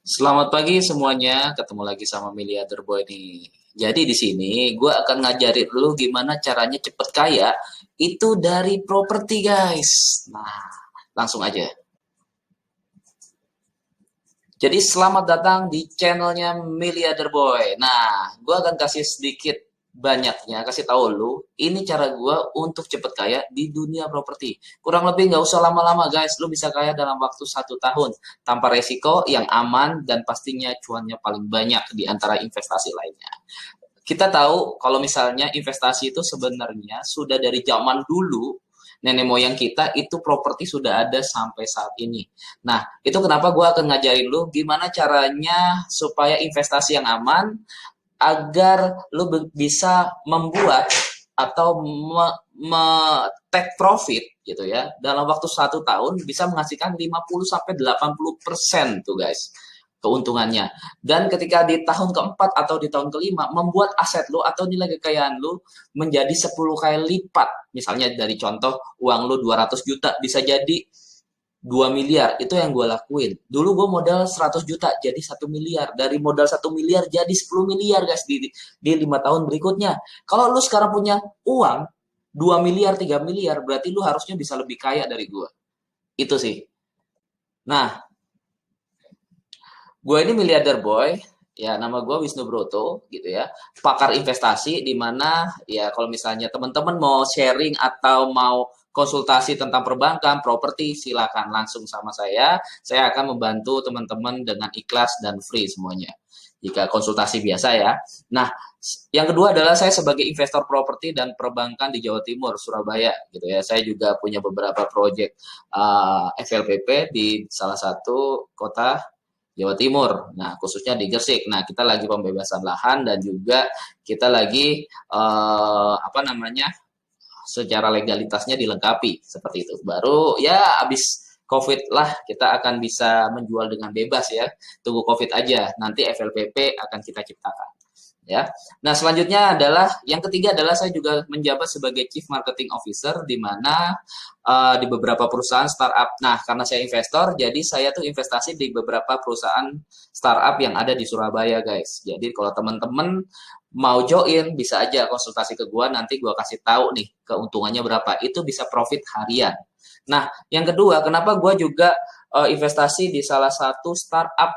Selamat pagi semuanya, ketemu lagi sama Miliarder Boy nih. Jadi di sini gue akan ngajarin lu gimana caranya cepet kaya itu dari properti guys. Nah, langsung aja. Jadi selamat datang di channelnya Miliarder Boy. Nah, gue akan kasih sedikit banyaknya, kasih tahu lu, ini cara gue untuk cepet kaya di dunia properti. Kurang lebih nggak usah lama-lama guys, lu bisa kaya dalam waktu 1 tahun tanpa resiko yang aman dan pastinya cuannya paling banyak di antara investasi lainnya. Kita tahu kalau misalnya investasi itu sebenarnya sudah dari zaman dulu nenek moyang kita itu properti sudah ada sampai saat ini. Nah, itu kenapa gue akan ngajarin lu gimana caranya supaya investasi yang aman agar lu bisa membuat atau take profit gitu ya dalam waktu 1 tahun bisa menghasilkan 50 sampai 80% tuh guys keuntungannya. Dan ketika di tahun keempat atau di tahun kelima membuat aset lu atau nilai kekayaan lu menjadi 10 kali lipat. Misalnya dari contoh uang lu 200 juta bisa jadi 2 miliar. Itu yang gue lakuin. Dulu gue modal 100 juta jadi 1 miliar. Dari modal 1 miliar jadi 10 miliar guys di 5 tahun berikutnya. Kalau lu sekarang punya uang 2 miliar, 3 miliar, berarti lu harusnya bisa lebih kaya dari gue. Itu sih. Nah, gue ini miliarder boy, ya nama gue Wisnu Broto gitu ya, pakar investasi di mana ya kalau misalnya teman-teman mau sharing atau mau konsultasi tentang perbankan, properti, silakan langsung sama saya akan membantu teman-teman dengan ikhlas dan free semuanya. Jika konsultasi biasa ya. Nah, yang kedua adalah saya sebagai investor properti dan perbankan di Jawa Timur, Surabaya gitu ya. Saya juga punya beberapa proyek FLPP di salah satu kota Jawa Timur. Nah, khususnya di Gresik. Nah, kita lagi pembebasan lahan dan juga kita lagi apa namanya? Secara legalitasnya dilengkapi seperti itu. Baru ya habis COVID lah kita akan bisa menjual dengan bebas ya. Tunggu COVID aja. Nanti FLPP akan kita ciptakan ya. Nah, selanjutnya adalah yang ketiga adalah saya juga menjabat sebagai Chief Marketing Officer di mana di beberapa perusahaan startup. Nah, karena saya investor, jadi saya tuh investasi di beberapa perusahaan startup yang ada di Surabaya, guys. Jadi kalau teman-teman mau join, bisa aja konsultasi ke gua, nanti gua kasih tahu nih keuntungannya berapa. Itu bisa profit harian. Nah, yang kedua, kenapa gua juga investasi di salah satu startup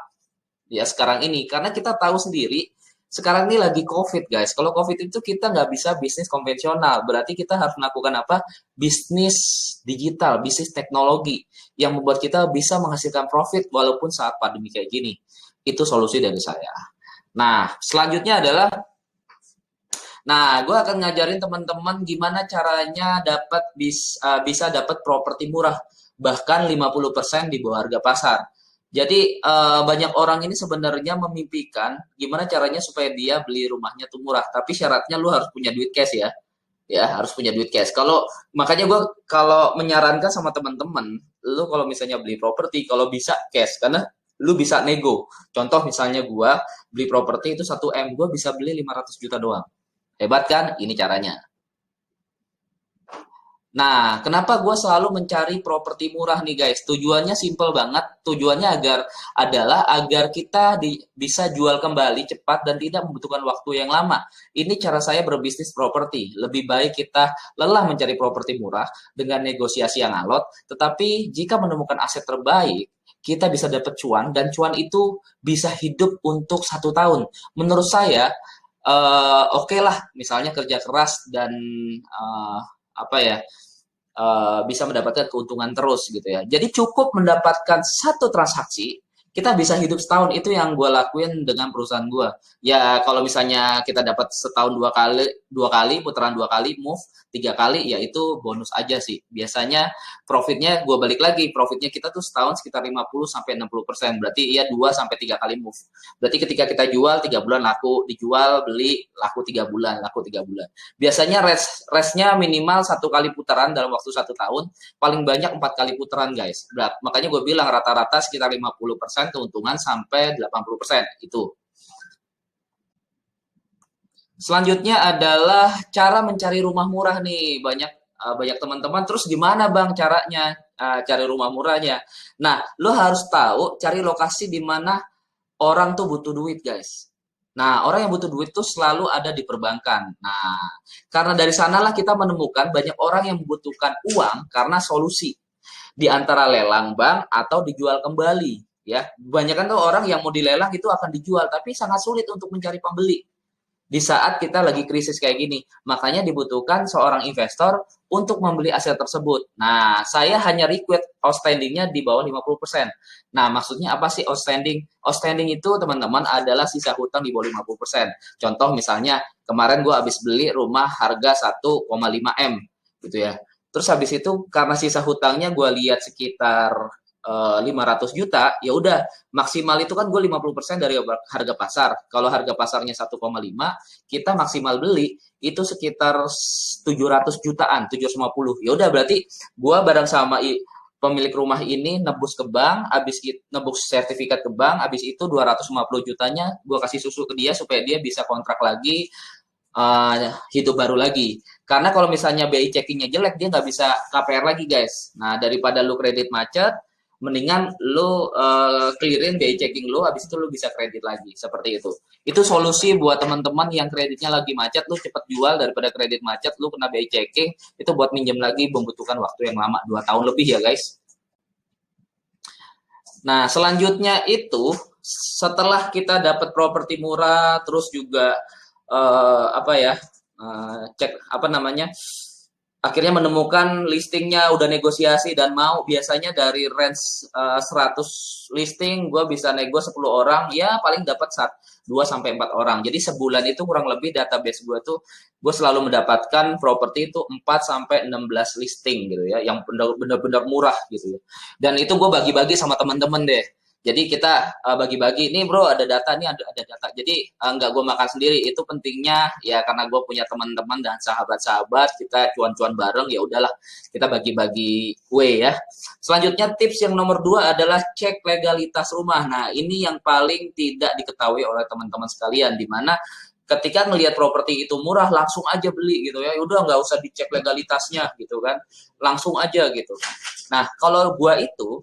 ya sekarang ini? Karena kita tahu sendiri sekarang ini lagi COVID, guys. Kalau COVID itu kita nggak bisa bisnis konvensional. Berarti kita harus melakukan apa? Bisnis digital, bisnis teknologi yang membuat kita bisa menghasilkan profit walaupun saat pandemi kayak gini. Itu solusi dari saya. Nah, selanjutnya adalah gue akan ngajarin teman-teman gimana caranya bisa dapat properti murah, bahkan 50% di bawah harga pasar. Jadi banyak orang ini sebenarnya memimpikan gimana caranya supaya dia beli rumahnya tuh murah, tapi syaratnya lu harus punya duit cash ya. Ya, harus punya duit cash. Kalau makanya gue kalau menyarankan sama teman-teman, lu kalau misalnya beli properti kalau bisa cash karena lu bisa nego. Contoh misalnya gue beli properti itu 1 M, gue bisa beli 500 juta doang. Hebat kan? Ini caranya. Nah, kenapa gue selalu mencari properti murah nih guys? Tujuannya simple banget. Tujuannya agar kita bisa jual kembali cepat dan tidak membutuhkan waktu yang lama. Ini cara saya berbisnis properti. Lebih baik kita lelah mencari properti murah dengan negosiasi yang alot. Tetapi jika menemukan aset terbaik, kita bisa dapat cuan dan cuan itu bisa hidup untuk 1 tahun. Menurut saya, oke lah, misalnya kerja keras dan apa ya bisa mendapatkan keuntungan terus gitu ya. Jadi cukup mendapatkan satu transaksi, kita bisa hidup setahun. Itu yang gue lakuin dengan perusahaan gue. Ya kalau misalnya kita dapat setahun dua kali putaran, 2 kali move, 3 kali, ya itu bonus aja sih. Biasanya profitnya gue balik lagi, profitnya kita tuh setahun sekitar 50 sampai 60%. Berarti ya 2 sampai 3 kali move. Berarti ketika kita jual 3 bulan laku, dijual beli laku 3 bulan, laku 3 bulan. Biasanya restnya minimal 1 kali putaran dalam waktu 1 tahun, paling banyak 4 kali putaran guys. Makanya gue bilang rata-rata sekitar 50% keuntungan sampai 80% itu. Selanjutnya adalah cara mencari rumah murah nih. Banyak teman-teman terus gimana Bang caranya cari rumah murahnya. Nah, lo harus tahu cari lokasi di mana orang tuh butuh duit, guys. Nah, orang yang butuh duit tuh selalu ada di perbankan. Nah, karena dari sanalah kita menemukan banyak orang yang membutuhkan uang karena solusi di antara lelang bank atau dijual kembali. Ya, kebanyakan tuh orang yang mau dilelang itu akan dijual, tapi sangat sulit untuk mencari pembeli di saat kita lagi krisis kayak gini. Makanya dibutuhkan seorang investor untuk membeli aset tersebut. Nah, saya hanya request outstanding-nya di bawah 50%. Nah, maksudnya apa sih outstanding? Outstanding itu teman-teman adalah sisa hutang di bawah 50%. Contoh misalnya, kemarin gue habis beli rumah harga 1,5 M gitu ya. Terus habis itu karena sisa hutangnya gue lihat sekitar 500 juta, ya udah maksimal itu kan gue 50% dari harga pasar. Kalau harga pasarnya 1,5, kita maksimal beli itu sekitar 700 jutaan, 750. Ya udah berarti gue bareng sama pemilik rumah ini nebus ke bank, habis itu nebus sertifikat ke bank, habis itu 250 jutanya gue kasih susu ke dia supaya dia bisa kontrak lagi, hidup baru lagi. Karena kalau misalnya BI checkingnya jelek, dia nggak bisa KPR lagi, guys. Nah, daripada lu kredit macet, mendingan lu clearin BI checking lu, habis itu lu bisa kredit lagi. Seperti itu. Itu solusi buat teman-teman yang kreditnya lagi macet, lu cepet jual daripada kredit macet, lu kena BI checking, itu buat minjem lagi membutuhkan waktu yang lama, 2 tahun lebih ya, guys. Nah, selanjutnya itu setelah kita dapat properti murah, terus juga apa ya, cek apa namanya, akhirnya menemukan listingnya, udah negosiasi dan mau, biasanya dari range 100 listing gue bisa nego 10 orang, ya paling dapat 2 sampai 4 orang. Jadi sebulan itu kurang lebih database gue tuh gue selalu mendapatkan properti itu 4 sampai 16 listing gitu ya, yang benar-benar murah gitu ya. Dan itu gue bagi-bagi sama teman-teman deh. Jadi kita bagi-bagi, nih bro ada data, nih ada data. Jadi nggak gue makan sendiri, itu pentingnya ya karena gue punya teman-teman dan sahabat-sahabat, kita cuan-cuan bareng, ya udahlah kita bagi-bagi kue ya. Selanjutnya tips yang nomor 2 adalah cek legalitas rumah. Nah ini yang paling tidak diketahui oleh teman-teman sekalian, di mana ketika ngelihat properti itu murah langsung aja beli gitu ya, udah nggak usah dicek legalitasnya gitu kan, langsung aja gitu. Nah kalau gue itu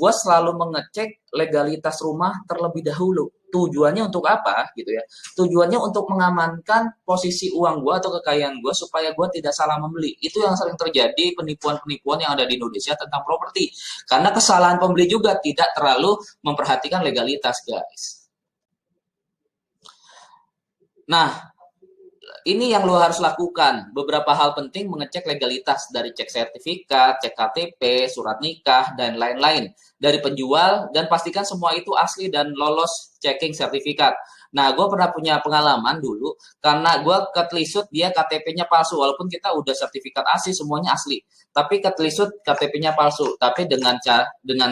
gue selalu mengecek legalitas rumah terlebih dahulu. Tujuannya untuk apa gitu ya? Tujuannya untuk mengamankan posisi uang gue atau kekayaan gue supaya gue tidak salah membeli. Itu yang sering terjadi, penipuan-penipuan yang ada di Indonesia tentang properti. Karena kesalahan pembeli juga tidak terlalu memperhatikan legalitas, guys. Nah, ini yang lo harus lakukan. Beberapa hal penting mengecek legalitas dari cek sertifikat, cek KTP, surat nikah, dan lain-lain dari penjual, dan pastikan semua itu asli dan lolos checking sertifikat. Nah, gue pernah punya pengalaman dulu karena gue ketelisut dia KTP-nya palsu, walaupun kita udah sertifikat asli, semuanya asli. Tapi ketelisut KTP-nya palsu. Tapi dengan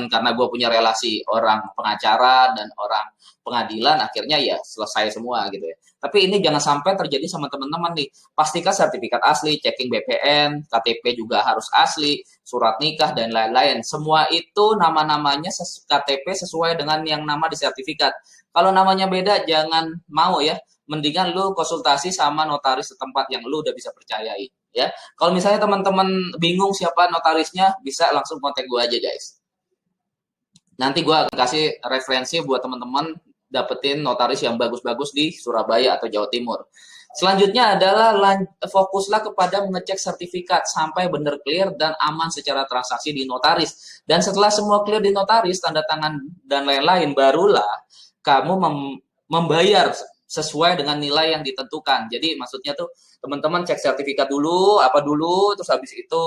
karena gue punya relasi orang pengacara dan orang pengadilan, akhirnya ya selesai semua gitu ya. Tapi ini jangan sampai terjadi sama teman-teman nih. Pastikan sertifikat asli, checking BPN, KTP juga harus asli, surat nikah, dan lain-lain. Semua itu nama-namanya KTP sesuai dengan yang nama di sertifikat. Kalau namanya beda, jangan mau ya. Mendingan lu konsultasi sama notaris setempat yang lu udah bisa percayai. Ya, kalau misalnya teman-teman bingung siapa notarisnya, bisa langsung kontak gue aja, guys. Nanti gue akan kasih referensi buat teman-teman dapetin notaris yang bagus-bagus di Surabaya atau Jawa Timur. Selanjutnya adalah fokuslah kepada mengecek sertifikat sampai benar clear dan aman secara transaksi di notaris. Dan setelah semua clear di notaris, tanda tangan dan lain-lain, barulah kamu membayar sesuai dengan nilai yang ditentukan. Jadi maksudnya tuh teman-teman cek sertifikat dulu, apa dulu, terus habis itu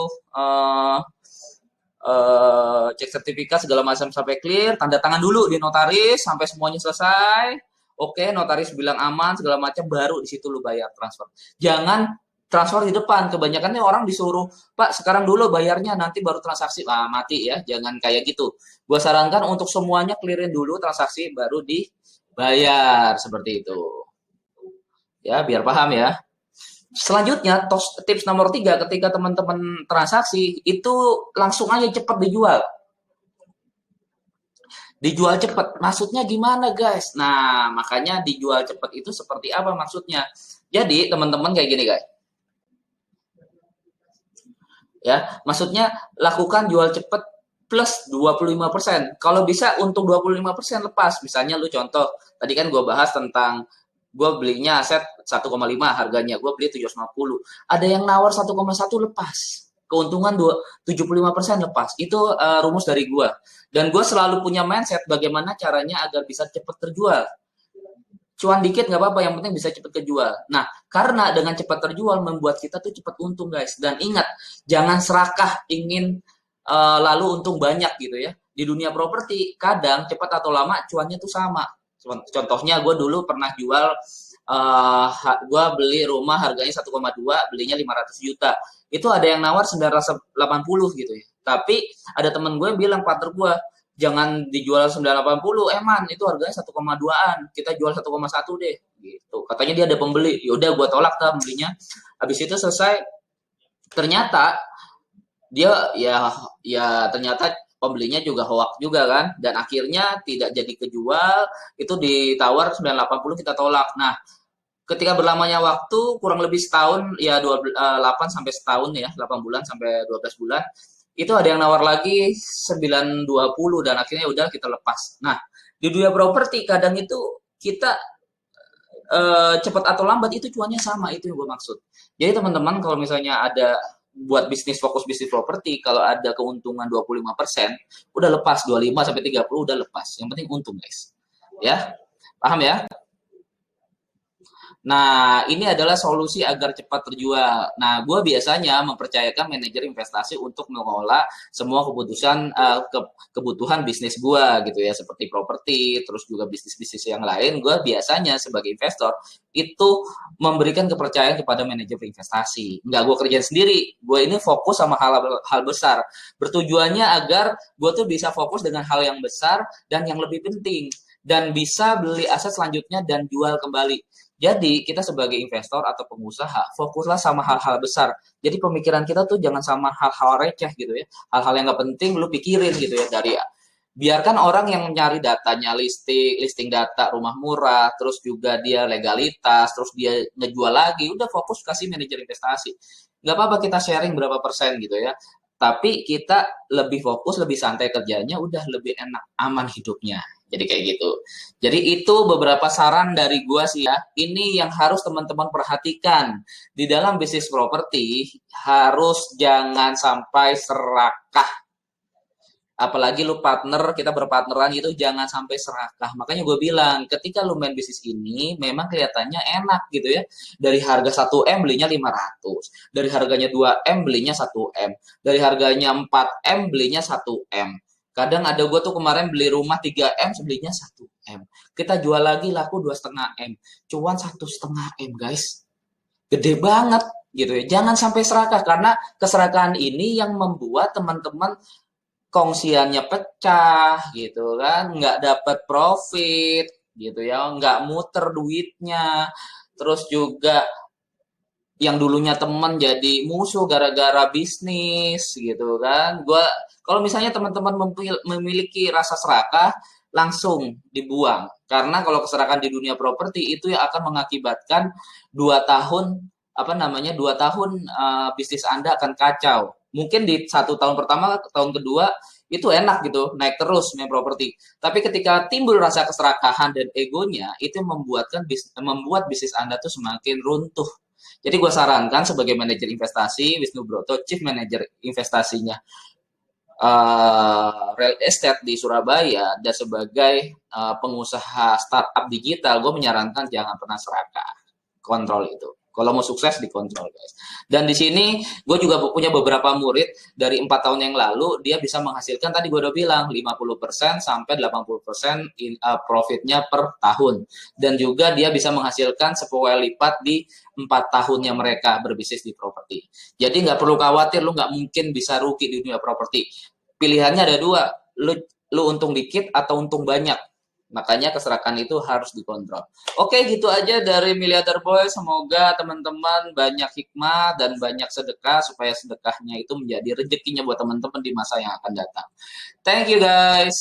cek sertifikat segala macam sampai clear, tanda tangan dulu di notaris sampai semuanya selesai. Oke, notaris bilang aman segala macam, baru di situ lu bayar transfer. Jangan transfer di depan. Kebanyakan orang disuruh, Pak sekarang dulu bayarnya nanti baru transaksi. Lah mati ya, jangan kayak gitu. Gua sarankan untuk semuanya clearin dulu transaksi baru dibayar seperti itu. Ya, biar paham ya. Selanjutnya, tips nomor 3, ketika teman-teman transaksi, itu langsung aja cepat dijual. Dijual cepat, maksudnya gimana guys? Nah, makanya dijual cepat itu seperti apa maksudnya? Jadi, teman-teman kayak gini guys. Ya, maksudnya lakukan jual cepat plus 25%. Kalau bisa untung 25% lepas. Misalnya lu contoh, tadi kan gue bahas tentang gue belinya aset 1,5 harganya, gue beli 750. Ada yang nawar 1,1 lepas. Keuntungan 75% lepas. Itu rumus dari gue. Dan gue selalu punya mindset bagaimana caranya agar bisa cepat terjual. Cuan dikit nggak apa-apa, yang penting bisa cepat kejual. Nah, karena dengan cepat terjual membuat kita tuh cepat untung, guys. Dan ingat, jangan serakah ingin lalu untung banyak gitu ya. Di dunia properti, kadang cepat atau lama cuannya tuh sama. Contohnya, gue dulu pernah jual, gue beli rumah harganya 1,2, belinya 500 juta. Itu ada yang nawar 980 gitu ya. Tapi ada temen gue yang bilang, partner gue, jangan dijual 980, eman itu harganya 1,2-an, kita jual 1,1 deh gitu. Katanya dia ada pembeli. Yaudah gue tolak kan belinya. Habis itu selesai, ternyata dia ternyata pembelinya juga hoak juga kan, dan akhirnya tidak jadi kejual. Itu ditawar 980, kita tolak. Nah, ketika berlamanya waktu kurang lebih setahun ya, 8 sampai setahun ya, 8 bulan sampai 12 bulan, itu ada yang nawar lagi 920, dan akhirnya udah kita lepas. Nah, di dunia properti kadang itu kita cepat atau lambat itu cuannya sama, itu yang gue maksud. Jadi teman-teman kalau misalnya ada buat bisnis, fokus bisnis properti, kalau ada keuntungan 25%, udah lepas. 25 sampai 30 udah lepas. Yang penting untung, guys. Ya. Paham ya? Nah, ini adalah solusi agar cepat terjual. Nah, gue biasanya mempercayakan manajer investasi untuk mengelola semua kebutuhan bisnis gue gitu ya, seperti properti, terus juga bisnis-bisnis yang lain. Gue biasanya sebagai investor itu memberikan kepercayaan kepada manajer investasi. Nggak gue kerjain sendiri. Gue ini fokus sama hal besar. Bertujuannya agar gue tuh bisa fokus dengan hal yang besar dan yang lebih penting, dan bisa beli aset selanjutnya dan jual kembali. Jadi kita sebagai investor atau pengusaha fokuslah sama hal-hal besar. Jadi pemikiran kita tuh jangan sama hal-hal receh gitu ya. Hal-hal yang nggak penting lu pikirin gitu ya. Biarkan orang yang nyari datanya, listing data rumah murah, terus juga dia legalitas, terus dia ngejual lagi. Udah fokus kasih manajer investasi. Nggak apa-apa kita sharing berapa persen gitu ya. Tapi kita lebih fokus, lebih santai kerjanya, udah lebih enak, aman hidupnya. Jadi kayak gitu. Jadi itu beberapa saran dari gua sih ya. Ini yang harus teman-teman perhatikan. Di dalam bisnis properti harus jangan sampai serakah. Apalagi lu partner, kita berpartneran gitu, jangan sampai serakah. Makanya gue bilang, ketika lu main bisnis ini, memang kelihatannya enak gitu ya. Dari harga 1M belinya 500. Dari harganya 2M belinya 1M. Dari harganya 4M belinya 1M. Kadang ada gue tuh kemarin beli rumah 3M, belinya 1M. Kita jual lagi laku 2,5M. Cuan 1,5M, guys. Gede banget gitu ya. Jangan sampai serakah, karena keserakahan ini yang membuat teman-teman kongsiannya pecah gitu kan, nggak dapat profit gitu ya, nggak muter duitnya. Terus juga yang dulunya teman jadi musuh gara-gara bisnis gitu kan. Kalau misalnya teman-teman memiliki rasa serakah, langsung dibuang. Karena kalau keserakahan di dunia properti itu yang akan mengakibatkan 2 tahun, apa namanya, 2 tahun bisnis Anda akan kacau. Mungkin di 1 tahun pertama, tahun kedua itu enak gitu, naik terus main properti. Tapi ketika timbul rasa keserakahan dan egonya, itu membuat bisnis Anda tuh semakin runtuh. Jadi gue sarankan sebagai manajer investasi, Wisnu Broto, Chief Manager investasinya real estate di Surabaya, dan sebagai pengusaha startup digital, gue menyarankan jangan pernah serakah. Kontrol itu. Kalau mau sukses dikontrol, guys. Dan di sini gue juga punya beberapa murid dari 4 tahun yang lalu, dia bisa menghasilkan, tadi gue udah bilang, 50% sampai 80% profitnya per tahun. Dan juga dia bisa menghasilkan 10 kali lipat di 4 tahunnya mereka berbisnis di properti. Jadi nggak perlu khawatir, lu nggak mungkin bisa rugi di dunia properti. Pilihannya ada dua, lu untung dikit atau untung banyak. Makanya keserakahan itu harus dikontrol. Oke, gitu aja dari Miliarder Boy. Semoga teman-teman banyak hikmah dan banyak sedekah, supaya sedekahnya itu menjadi rezekinya buat teman-teman di masa yang akan datang. Thank you, guys.